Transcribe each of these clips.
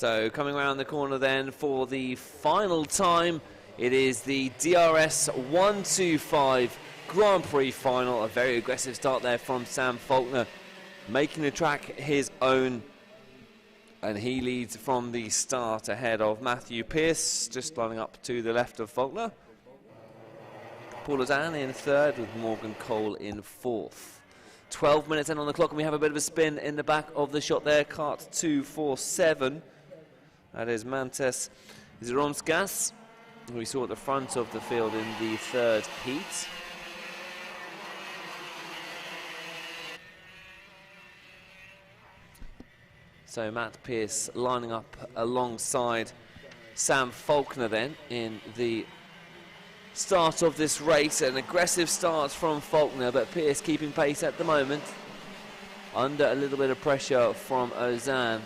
So coming around the corner then for the final time, it is the DRS 125 Grand Prix final. A very aggressive start there from Sam Faulkner, making the track his own. And he leads from the start ahead of Matthew Pearce, just lining up to the left of Faulkner. Paul Ozan in third, with Morgan Cole in fourth. 12 minutes in on the clock, and we have a bit of a spin in the back of the shot there. Kart 247. That is Mantes Tzanoudakis, who we saw at the front of the field in the third heat. So Matt Pearce lining up alongside Sam Faulkner then in the start of this race. An aggressive start from Faulkner, but Pearce keeping pace at the moment, under a little bit of pressure from Ozan.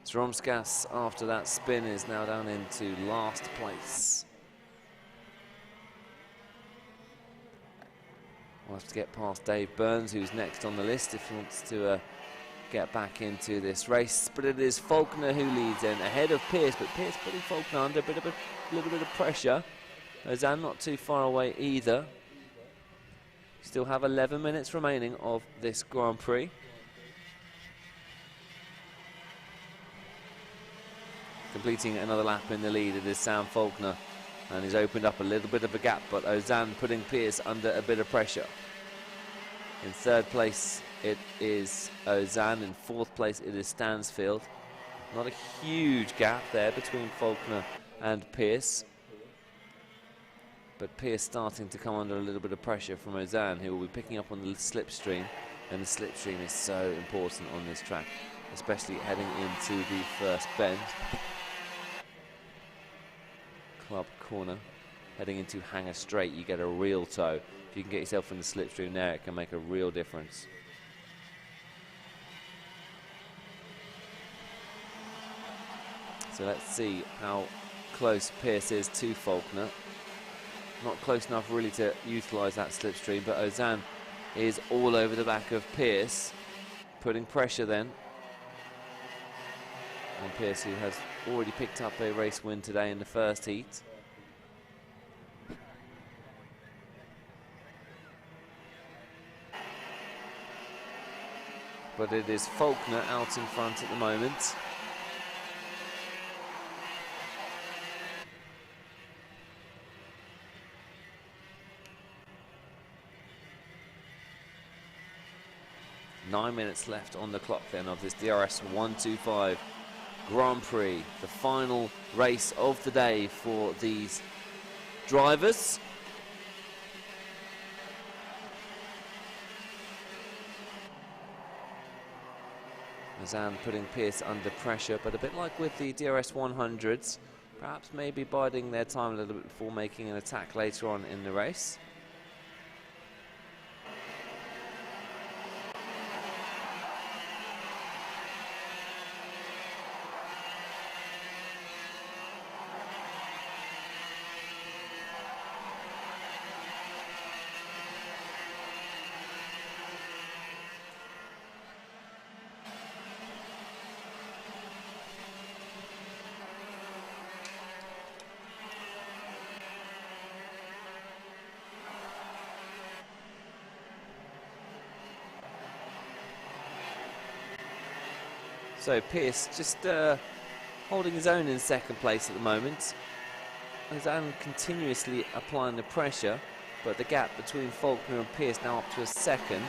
Tzanoudakis, after that spin, is now down into last place. We'll have to get past Dave Burns, who's next on the list, if he wants to get back into this race. But it is Faulkner who leads in ahead of Pearce, but Pearce putting Faulkner under a little bit of pressure. Ozan not too far away either. Still have 11 minutes remaining of this Grand Prix. Completing another lap in the lead, it is Sam Faulkner, and he's opened up a little bit of a gap, but Ozan putting Pearce under a bit of pressure. In third place it is Ozan, in fourth place it is Stansfield. Not a huge gap there between Faulkner and Pearce, but Pearce starting to come under a little bit of pressure from Ozan, who will be picking up on the slipstream, and the slipstream is so important on this track, especially heading into the first bend. Club corner, heading into Hanger Straight, you get a real toe. If you can get yourself in the slipstream there, it can make a real difference. So let's see how close Pearce is to Faulkner. Not close enough really to utilise that slipstream, but Ozan is all over the back of Pearce, putting pressure then. And Pearce, who has already picked up a race win today in the first heat. But it is Faulkner out in front at the moment. Nine minutes left on the clock then of this DRS 125 Grand Prix, the final race of the day for these drivers. Ozan putting Pearce under pressure, but a bit like with the DRS 100s, perhaps maybe biding their time a little bit before making an attack later on in the race. So Pearce just holding his own in second place at the moment. Ozan continuously applying the pressure, but the gap between Faulkner and Pearce now up to a second.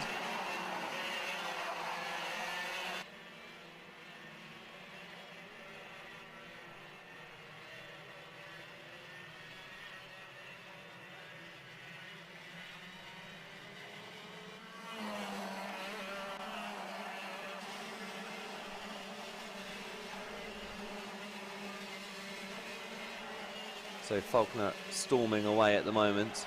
So Faulkner storming away at the moment.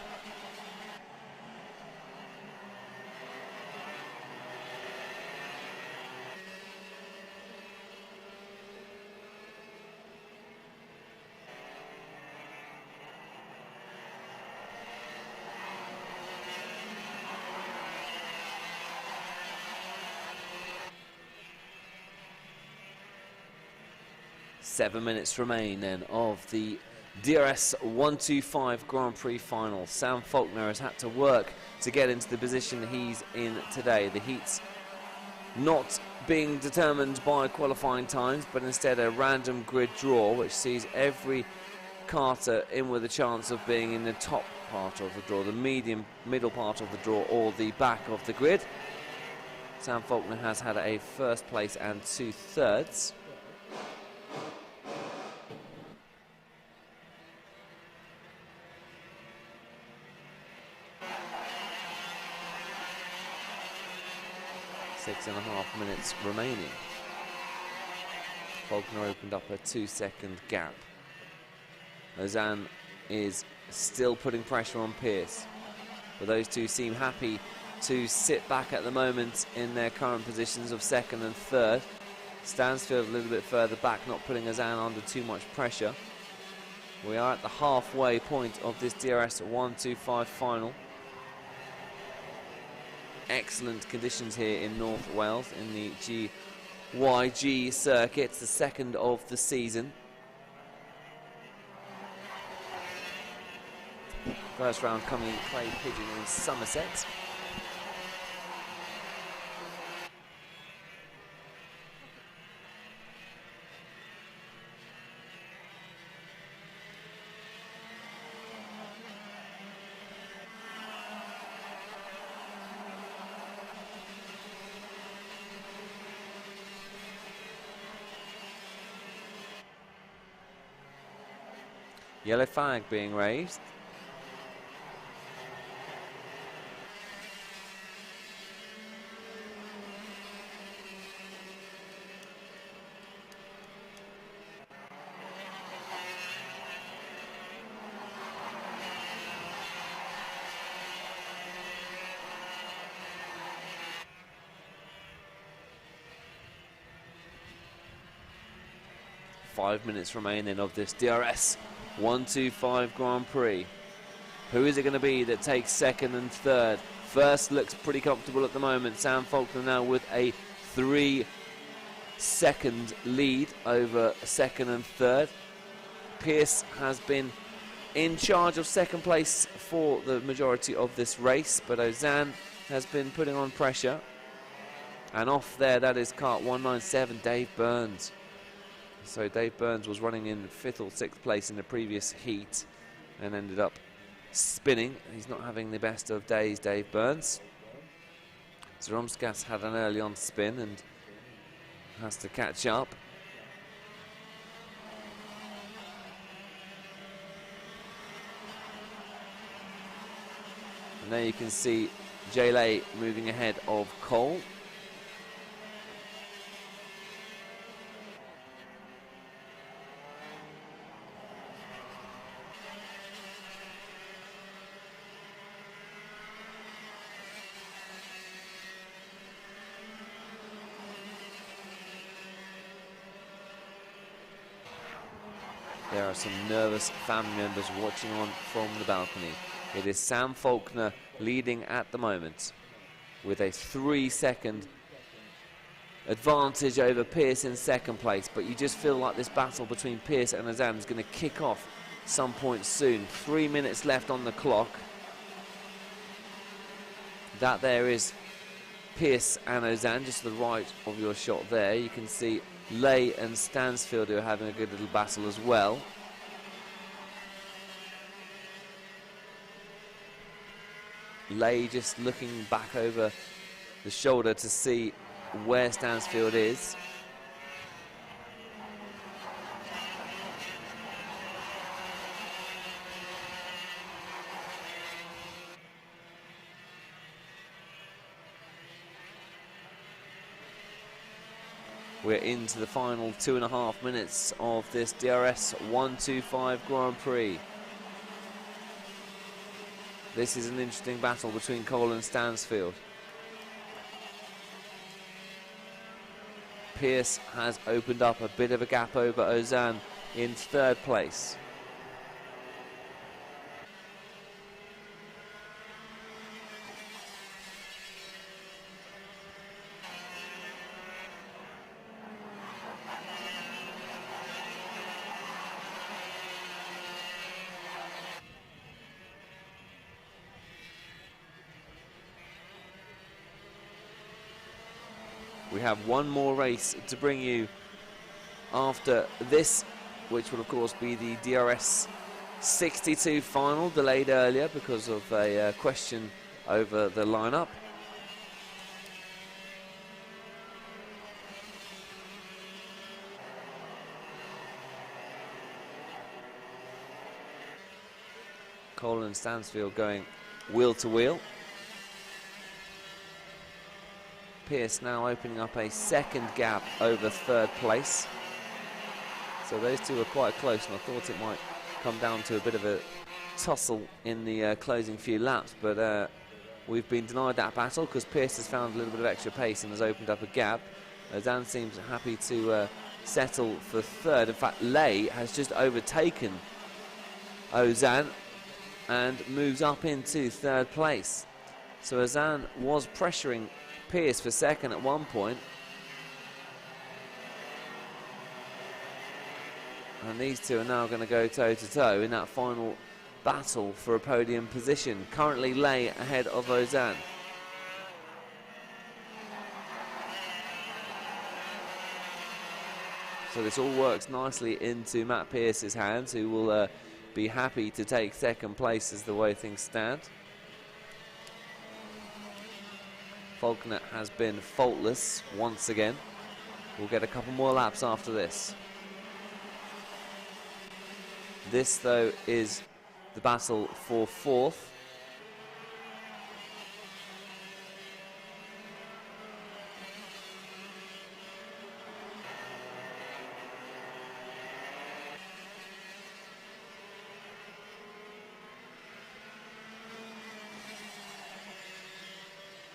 7 minutes remain then of the DRS 125 Grand Prix final. Sam Faulkner has had to work to get into the position he's in today. The heats not being determined by qualifying times, but instead a random grid draw, which sees every karter in with a chance of being in the top part of the draw, the middle part of the draw, or the back of the grid. Sam Faulkner has had a first place and 2/3. Six and a half minutes remaining. Faulkner opened up a 2-second gap. Ozan is still putting pressure on Pierce, but those two seem happy to sit back at the moment in their current positions of second and third. Stansfield a little bit further back, not putting Ozan under too much pressure. We are at the halfway point of this DRS 125 final. Excellent conditions here in North Wales in the GYG circuit. It's the second of the season. First round coming in Clay Pigeon in Somerset. Yellow flag being raised. Five minutes remaining of this DRS 125 Grand Prix. Who is it going to be that takes second and third? First looks pretty comfortable at the moment. Sam Faulkner now with a 3-second lead over second and third. Pierce has been in charge of second place for the majority of this race, but Ozan has been putting on pressure. And off there, that is kart 197, Dave Burns. So Dave Burns was running in 5th or 6th place in the previous heat and ended up spinning. He's not having the best of days, Dave Burns. Zaromskas had an early on spin and has to catch up. And there you can see J-Lay moving ahead of Cole. There are some nervous family members watching on from the balcony. It is Sam Faulkner leading at the moment with a 3-second advantage over Pierce in second place. But you just feel like this battle between Pierce and Ozan is going to kick off some point soon. 3 minutes left on the clock. That there is Pierce and Ozan, just to the right of your shot there. You can see Lay and Stansfield who are having a good little battle as well. Lay just looking back over the shoulder to see where Stansfield is. We're into the final 2.5 minutes of this DRS 125 Grand Prix. This is an interesting battle between Cole and Stansfield. Pierce has opened up a bit of a gap over Ozan in third place. We have one more race to bring you after this, which will of course be the DRS 62 final, delayed earlier because of a question over the lineup. Cole and Stansfield going wheel to wheel. Pierce now opening up a second gap over third place. So those two are quite close, and I thought it might come down to a bit of a tussle in the closing few laps, but we've been denied that battle because Pierce has found a little bit of extra pace and has opened up a gap. Ozan seems happy to settle for third. In fact, Lay has just overtaken Ozan and moves up into third place. So Ozan was pressuring Pierce for second at one point. And these two are now going to go toe-to-toe in that final battle for a podium position. Currently Lay ahead of Ozan. So this all works nicely into Matt Pierce's hands, who will be happy to take second place as the way things stand. Faulkner has been faultless once again. We'll get a couple more laps after this. This, though, is the battle for fourth.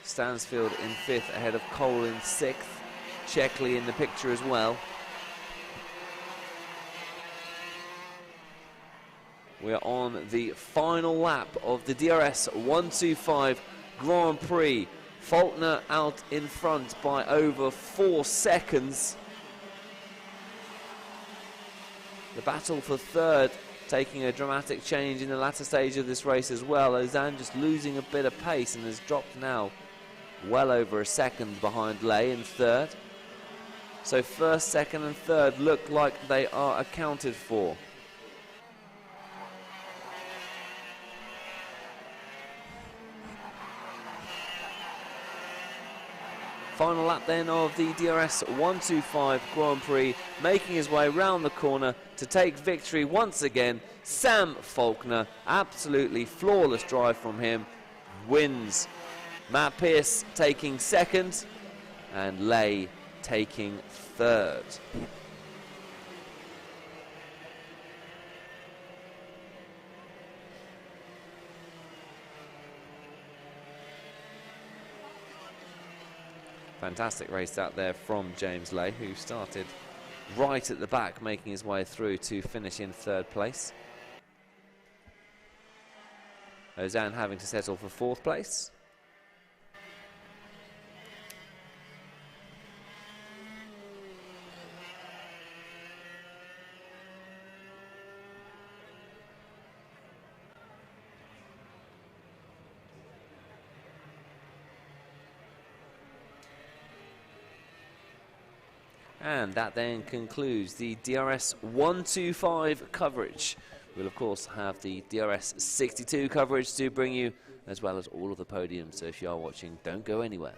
Stansfield in fifth, ahead of Cole in sixth. Checkley in the picture as well. We're on the final lap of the DRS 125 Grand Prix. Faulkner out in front by over 4 seconds. The battle for third taking a dramatic change in the latter stage of this race as well. Ozan just losing a bit of pace and has dropped now well over a second behind Lay in third. So first, second and third look like they are accounted for. Final lap then of the DRS 125 Grand Prix, making his way round the corner to take victory once again. Sam Faulkner, absolutely flawless drive from him, wins. Matt Pierce taking second and Lay taking third. Fantastic race out there from James Lay, who started right at the back, making his way through to finish in third place. Ozan having to settle for fourth place. And that then concludes the DRS 125 coverage. We'll of course have the DRS 62 coverage to bring you, as well as all of the podiums. So if you are watching, don't go anywhere.